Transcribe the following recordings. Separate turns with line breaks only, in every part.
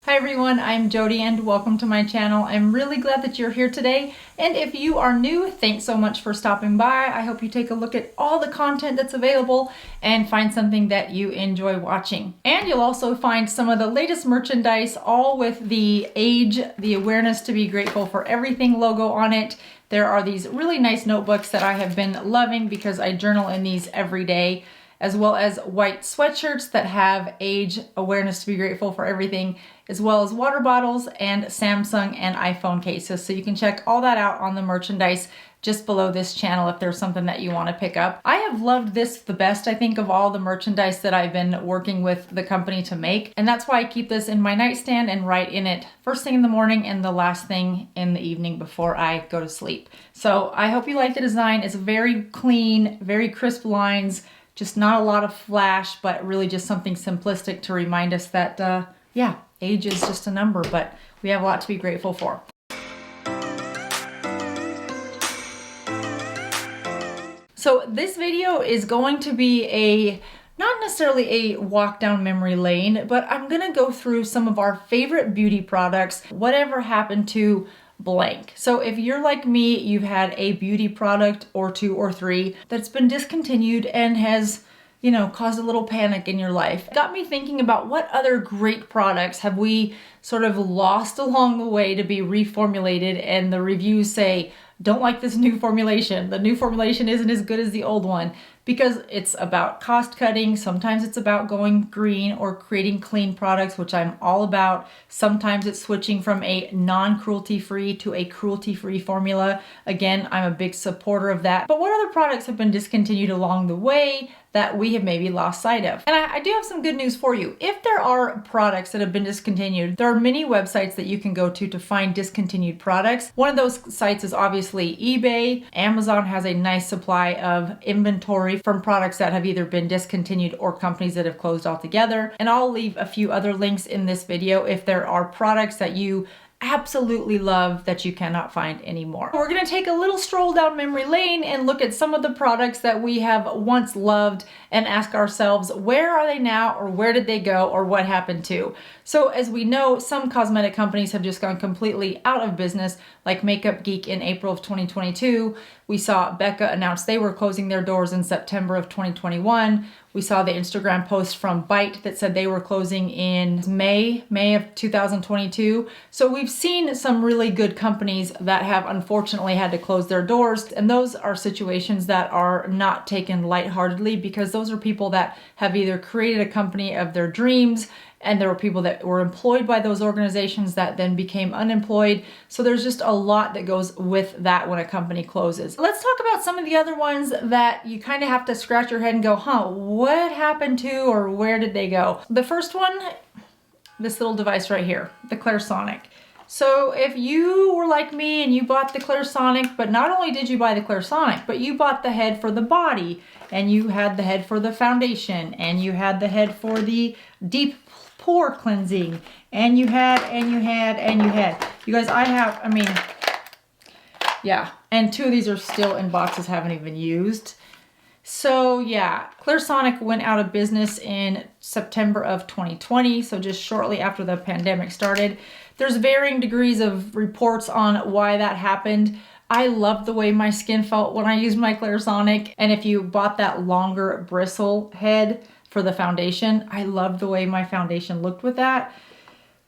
Hi everyone, I'm Jodi and welcome to my channel. I'm really glad that you're here today. And if you are new, thanks so much for stopping by. I hope you take a look at all the content that's available and find something that you enjoy watching. And you'll also find some of the latest merchandise, all with the age, the awareness to be grateful for everything logo on it. There are these really nice notebooks that I have been loving because I journal in these every day, as well as white sweatshirts that have age, awareness to be grateful for everything, as well as water bottles and Samsung and iPhone cases. So you can check all that out on the merchandise just below this channel if there's something that you want to pick up. I have loved this the best, I think, of all the merchandise that I've been working with the company to make. And that's why I keep this in my nightstand and write in it first thing in the morning and the last thing in the evening before I go to sleep. So I hope you like the design. It's very clean, very crisp lines, just not a lot of flash, but really just something simplistic to remind us that, yeah, age is just a number, but we have a lot to be grateful for. So this video is going to be not necessarily a walk down memory lane, but I'm gonna go through some of our favorite beauty products, whatever happened to blank. So if you're like me, you've had a beauty product or two or three that's been discontinued and has, you know, caused a little panic in your life. It got me thinking about what other great products have we sort of lost along the way to be reformulated, and the reviews say, don't like this new formulation. The new formulation isn't as good as the old one, because it's about cost cutting. Sometimes it's about going green or creating clean products, which I'm all about. Sometimes it's switching from a non-cruelty free to a cruelty free formula. Again, I'm a big supporter of that. But what other products have been discontinued along the way that we have maybe lost sight of? And I do have some good news for you. If there are products that have been discontinued, there are many websites that you can go to find discontinued products. One of those sites is obviously eBay. Amazon has a nice supply of inventory from products that have either been discontinued or companies that have closed altogether. And I'll leave a few other links in this video if there are products that you absolutely love that you cannot find anymore. We're going to take a little stroll down memory lane and look at some of the products that we have once loved and ask ourselves, where are they now, or where did they go, or what happened to? So as we know, some cosmetic companies have just gone completely out of business, like Makeup Geek in April of 2022. We saw Becca announce they were closing their doors in September of 2021. We saw the Instagram post from Bite that said they were closing in May of 2022. So we've seen some really good companies that have unfortunately had to close their doors. And those are situations that are not taken lightheartedly, because those are people that have either created a company of their dreams, and there were people that were employed by those organizations that then became unemployed. So there's just a lot that goes with that when a company closes. Let's talk about some of the other ones that you kind of have to scratch your head and go, what happened to, or where did they go? The first one, this little device right here, the Clarisonic. So if you were like me and you bought the Clarisonic, but not only did you buy the Clarisonic, but you bought the head for the body, and you had the head for the foundation, and you had the head for the deep pore cleansing, and you had. You guys, yeah, and two of these are still in boxes, haven't even used. So yeah, Clarisonic went out of business in September of 2020, so just shortly after the pandemic started. There's varying degrees of reports on why that happened. I loved the way my skin felt when I used my Clarisonic, and if you bought that longer bristle head for the foundation, I loved the way my foundation looked with that.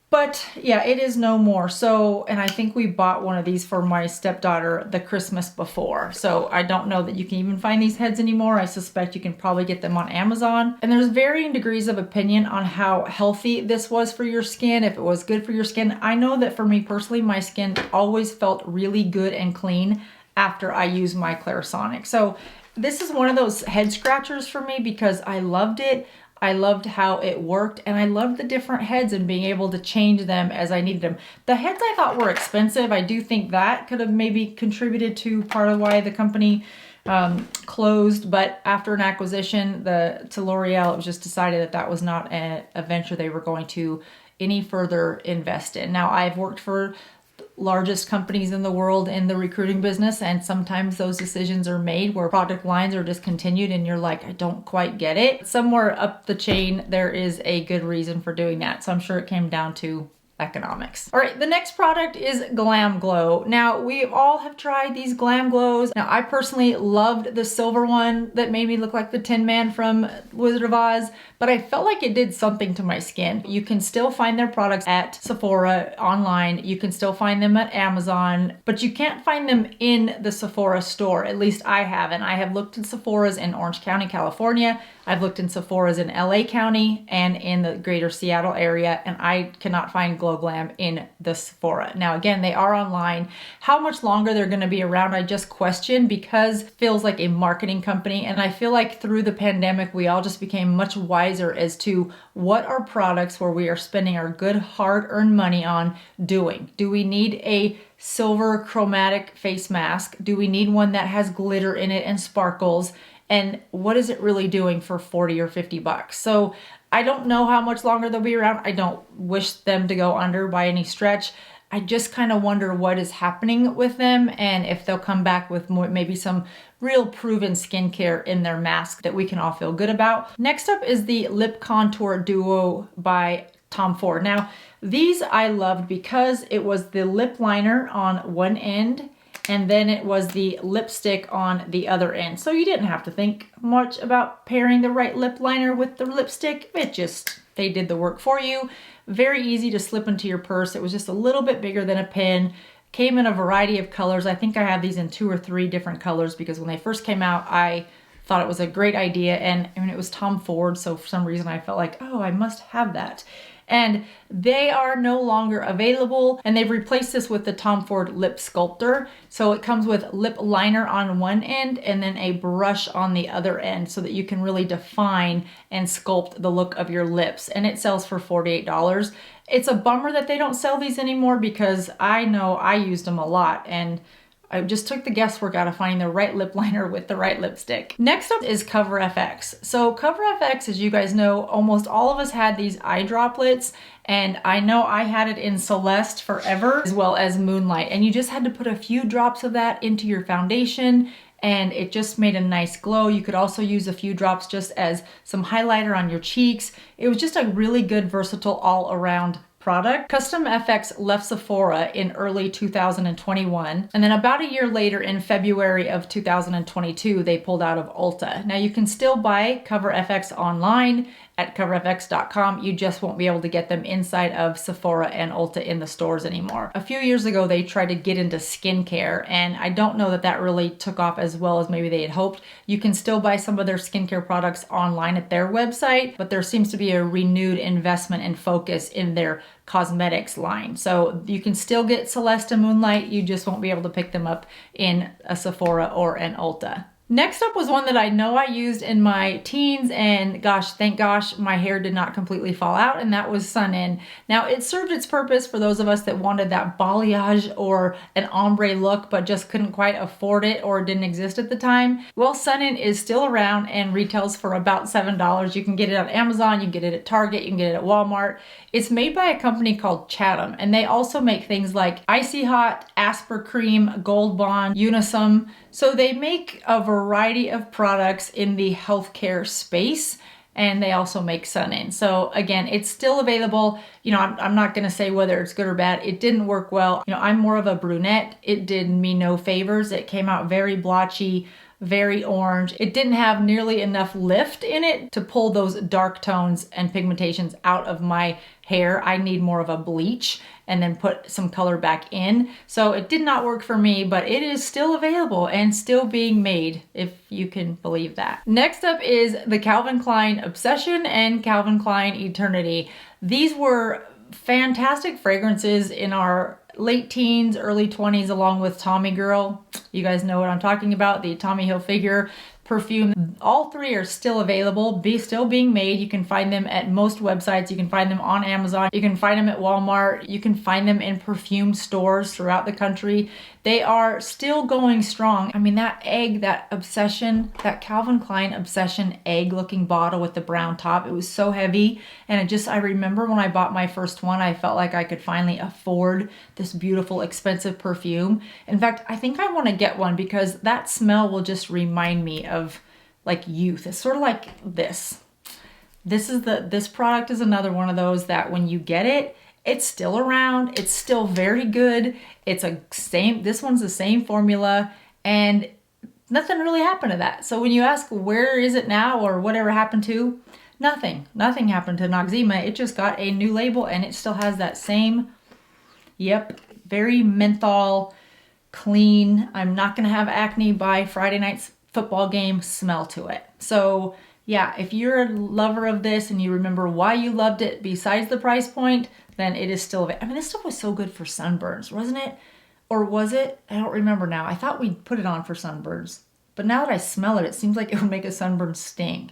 But yeah, it is no more. So, and I think we bought one of these for my stepdaughter the Christmas before. So I don't know that you can even find these heads anymore. I suspect you can probably get them on Amazon. And there's varying degrees of opinion on how healthy this was for your skin, if it was good for your skin. I know that for me personally, my skin always felt really good and clean after I used my Clarisonic. So this is one of those head scratchers for me because I loved it. I loved how it worked, and I loved the different heads and being able to change them as I needed them. The heads I thought were expensive. I do think that could have maybe contributed to part of why the company closed, but after an acquisition to L'Oreal, it was just decided that that was not a venture they were going to any further invest in. Now, I've worked for largest companies in the world in the recruiting business, and sometimes those decisions are made where product lines are discontinued and you're like, I don't quite get it. Somewhere up the chain there is a good reason for doing that, so I'm sure it came down to economics. All right, the next product is Glam Glow. Now, we all have tried these Glam Glows. Now, I personally loved the silver one that made me look like the Tin Man from Wizard of Oz, but I felt like it did something to my skin. You can still find their products at Sephora online. You can still find them at Amazon, but you can't find them in the Sephora store. At least I haven't. I have looked in Sephora's in Orange County, California. I've looked in Sephora's in LA County and in the greater Seattle area, and I cannot find Glow Glam in the Sephora. Now, again, they are online. How much longer they're going to be around, I just question, because it feels like a marketing company. And I feel like through the pandemic, we all just became much wiser as to what our products where we are spending our good hard-earned money on doing. Do we need a silver chromatic face mask? Do we need one that has glitter in it and sparkles? And what is it really doing for 40 or 50 bucks? So I don't know how much longer they'll be around. I don't wish them to go under by any stretch. I just kind of wonder what is happening with them and if they'll come back with more, maybe some real proven skincare in their mask that we can all feel good about. Next up is the Lip Contour Duo by Tom Ford. Now, these I loved because it was the lip liner on one end and then it was the lipstick on the other end. So you didn't have to think much about pairing the right lip liner with the lipstick. They did the work for you. Very easy to slip into your purse. It was just a little bit bigger than a pin. Came in a variety of colors. I think I have these in 2 or 3 different colors because when they first came out, I thought it was a great idea. And I mean, it was Tom Ford, so for some reason I felt like, oh, I must have that. And they are no longer available, and they've replaced this with the Tom Ford Lip Sculptor. So it comes with lip liner on one end and then a brush on the other end so that you can really define and sculpt the look of your lips. And it sells for $48. It's a bummer that they don't sell these anymore because I know I used them a lot and I just took the guesswork out of finding the right lip liner with the right lipstick. Next up is Cover FX. So Cover FX, as you guys know, almost all of us had these eye droplets, and I know I had it in Celeste forever, as well as Moonlight. And you just had to put a few drops of that into your foundation, and it just made a nice glow. You could also use a few drops just as some highlighter on your cheeks. It was just a really good, versatile, all-around product. Custom FX left Sephora in early 2021, and then about a year later in February of 2022 they pulled out of Ulta. Now you can still buy Cover FX online at coverfx.com. You just won't be able to get them inside of Sephora and Ulta in the stores anymore. A few years ago they tried to get into skincare, and I don't know that that really took off as well as maybe they had hoped. You can still buy some of their skincare products online at their website, but there seems to be a renewed investment and focus in their cosmetics line. So you can still get Celeste and Moonlight, you just won't be able to pick them up in a Sephora or an Ulta. Next up was one that I know I used in my teens, and gosh, thank gosh, my hair did not completely fall out, and that was Sun-In. Now, it served its purpose for those of us that wanted that balayage or an ombre look, but just couldn't quite afford it or didn't exist at the time. Well, Sun-In is still around and retails for about $7. You can get it on Amazon, you can get it at Target, you can get it at Walmart. It's made by a company called Chatham, and they also make things like Icy Hot, Asper Cream, Gold Bond, Unisum. So they make a variety of products in the healthcare space, and they also make Sun-In. So again, it's still available. You know, I'm not gonna say whether it's good or bad. It didn't work well. You know, I'm more of a brunette. It did me no favors. It came out very blotchy, very orange. It didn't have nearly enough lift in it to pull those dark tones and pigmentations out of my hair. I need more of a bleach and then put some color back in. So it did not work for me, but it is still available and still being made, if you can believe that. Next up is the Calvin Klein Obsession and Calvin Klein Eternity. These were fantastic fragrances in our late teens, early 20s, along with Tommy Girl. You guys know what I'm talking about, the Tommy Hilfiger perfume. All three are still available, still being made. You can find them at most websites. You can find them on Amazon. You can find them at Walmart. You can find them in perfume stores throughout the country. They are still going strong. I mean, that egg, that Obsession, that Calvin Klein Obsession egg looking bottle with the brown top, it was so heavy. And I remember when I bought my first one, I felt like I could finally afford this beautiful, expensive perfume. In fact, I think I want to get one because that smell will just remind me of like youth. It's sort of like this. This product is another one of those that when you get it, It's still around. It's still very good. This one's the same formula, and nothing really happened to that. So when you ask where is it now or whatever happened to, nothing happened to Noxzema. It just got a new label and it still has that same, yep, very menthol, clean, I'm not gonna have acne by Friday night's football game smell to it. So yeah, if you're a lover of this and you remember why you loved it besides the price point, then it is still, I mean, this stuff was so good for sunburns, wasn't it? Or was it? I don't remember now. I thought we put it on for sunburns, but now that I smell it, it seems like it would make a sunburn sting.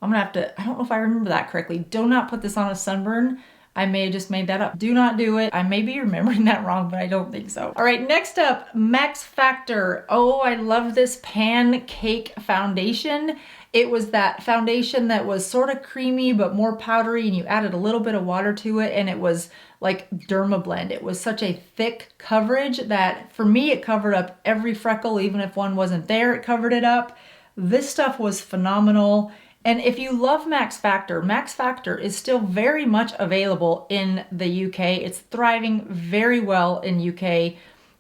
I'm gonna have to, I don't know if I remember that correctly. Do not put this on a sunburn. I may have just made that up. Do not do it. I may be remembering that wrong, but I don't think so. All right, next up, Max Factor. Oh, I love this pancake foundation. It was that foundation that was sort of creamy, but more powdery, and you added a little bit of water to it, and it was like Derma Blend. It was such a thick coverage that for me, it covered up every freckle, even if one wasn't there, it covered it up. This stuff was phenomenal. And if you love Max Factor is still very much available in the UK. It's thriving very well in UK.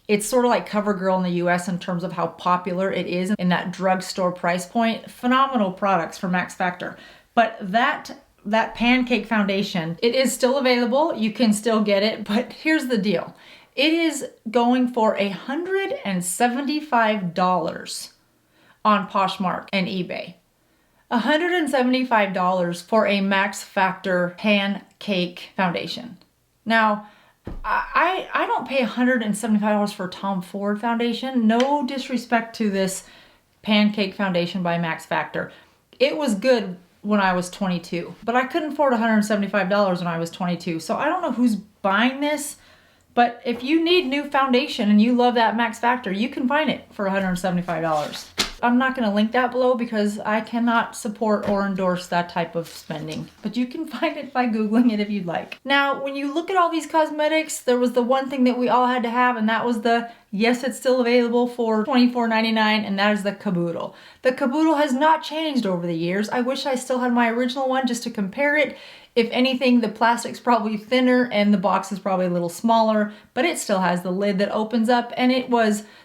It's sort of like CoverGirl in the US in terms of how popular it is in that drugstore price point. Phenomenal products for Max Factor. But that pancake foundation, it is still available. You can still get it, but here's the deal. It is going for $175 on Poshmark and eBay. $175 for a Max Factor pancake foundation. Now, I don't pay $175 for Tom Ford foundation. No disrespect to this pancake foundation by Max Factor. It was good when I was 22, but I couldn't afford $175 when I was 22. So I don't know who's buying this, but if you need new foundation and you love that Max Factor, you can find it for $175. I'm not going to link that below because I cannot support or endorse that type of spending, but you can find it by Googling it if you'd like. Now, when you look at all these cosmetics, there was the one thing that we all had to have, and that was yes, it's still available for $24.99, and that is the caboodle. The caboodle has not changed over the years. I wish I still had my original one just to compare it. If anything, the plastic's probably thinner and the box is probably a little smaller, but it still has the lid that opens up, and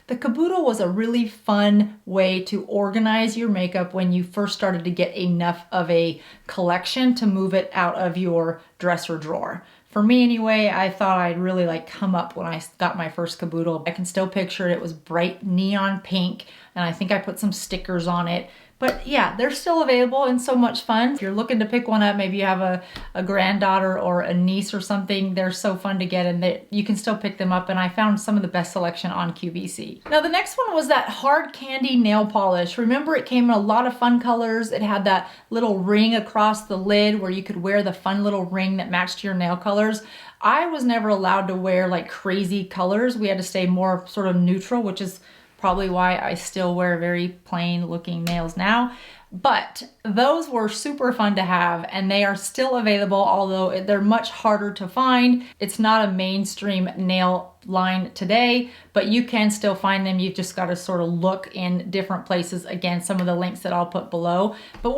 the caboodle was a really fun way to organize your makeup when you first started to get enough of a collection to move it out of your dresser drawer. For me anyway, I thought I'd really come up when I got my first caboodle. I can still picture it. It was bright neon pink, and I think I put some stickers on it. But yeah, they're still available and so much fun. If you're looking to pick one up, maybe you have a granddaughter or a niece or something, they're so fun to get, and you can still pick them up. And I found some of the best selection on QVC. Now the next one was that hard candy nail polish. Remember, it came in a lot of fun colors. It had that little ring across the lid where you could wear the fun little ring that matched your nail colors. I was never allowed to wear crazy colors. We had to stay more sort of neutral, which is probably why I still wear very plain looking nails now. But those were super fun to have, and they are still available, although they're much harder to find. It's not a mainstream nail line today, but you can still find them. You've just got to sort of look in different places. Again, some of the links that I'll put below. But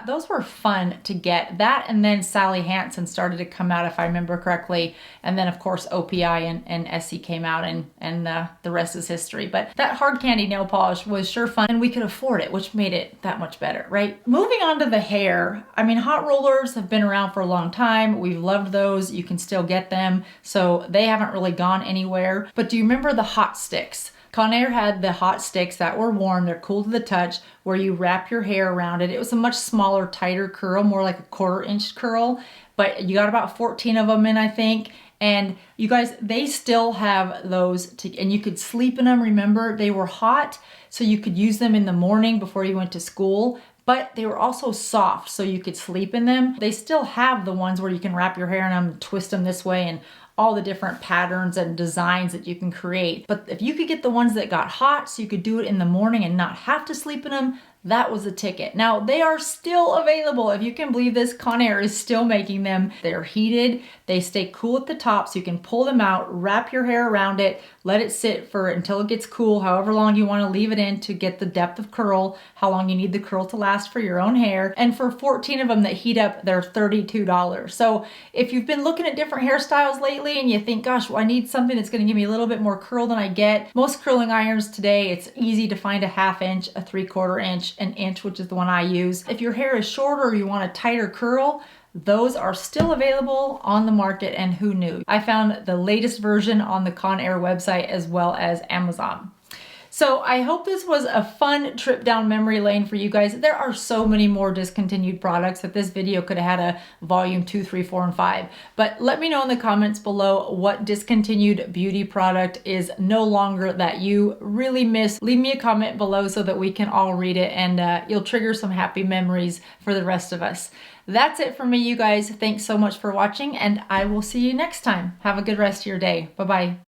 those were fun to get. That, and then Sally Hansen started to come out, if I remember correctly. And then of course OPI and Essie came out, and the rest is history. But that hard candy nail polish was sure fun, and we could afford it, which made it that much better, right? Moving on to the hair. I mean, hot rollers have been around for a long time. We've loved those. You can still get them. So they haven't really gone anywhere. But do you remember the hot sticks? Conair had the hot sticks that were warm. They're cool to the touch, where you wrap your hair around it. It was a much smaller, tighter curl, more like a 1/4 inch curl, but you got about 14 of them in, I think. And you guys, they still have those, and you could sleep in them. Remember, they were hot, so you could use them in the morning before you went to school. But they were also soft, so you could sleep in them. They still have the ones where you can wrap your hair in them, twist them this way, and all the different patterns and designs that you can create. But if you could get the ones that got hot so you could do it in the morning and not have to sleep in them, that was a ticket. Now, they are still available. If you can believe this, Conair is still making them. They're heated. They stay cool at the top so you can pull them out, wrap your hair around it, let it sit for until it gets cool, however long you want to leave it in to get the depth of curl, how long you need the curl to last for your own hair. And for 14 of them that heat up, they're $32. So if you've been looking at different hairstyles lately and you think, gosh, well, I need something that's going to give me a little bit more curl than I get, most curling irons today, it's easy to find a 1/2 inch, a 3/4 inch, an inch, which is the one I use. If your hair is shorter or you want a tighter curl, those are still available on the market, and who knew? I found the latest version on the Conair website as well as Amazon. So I hope this was a fun trip down memory lane for you guys. There are so many more discontinued products that this video could have had a volume 2, 3, 4, and 5. But let me know in the comments below what discontinued beauty product is no longer that you really miss. Leave me a comment below so that we can all read it, and you'll trigger some happy memories for the rest of us. That's it for me, you guys. Thanks so much for watching, and I will see you next time. Have a good rest of your day. Bye-bye.